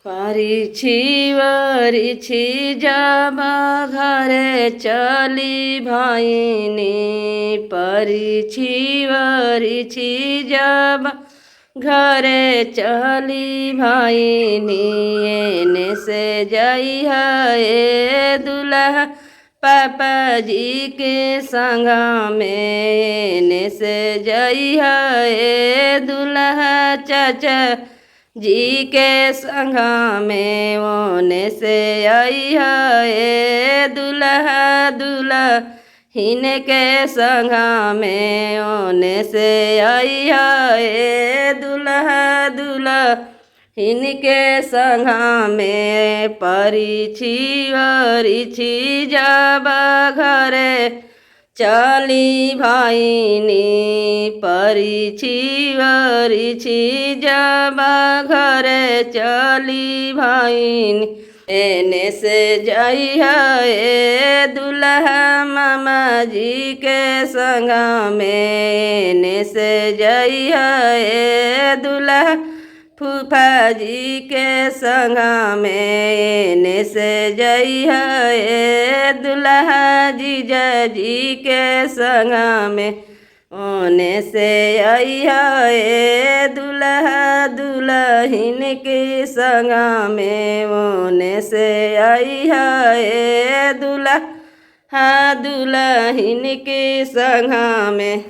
परिछि वरिछि जब घरे चली भैनी, परिछि वरिछि जब घरे चली भैनी। एने से जइहा ए दुल्हा पापा जी के संग में, एने से जइहा ए दुल्हा चाचा जी के संग में। ओने से अइहा ए दुल्हा दुल्हिन के संग में, ओने से अइहा ए दुल्हा दुल्हिन के संग में। परिछि वरिछि जब घरे चली भैनी, परिछि वरिछि जब घरे चली भैनी। एने से जइहा ए दुल्हा मामा जी के संग में, एने से जइहा ए दुल्हा फूफा जी के संग में, एने से जइहा ए दुल्हा जीजा जी के संग में। ओने से अइहा ए दुल्हा दुल्हिन के संग में, ओने से अइहा ए दुल्हा दुल्हिन के संग में।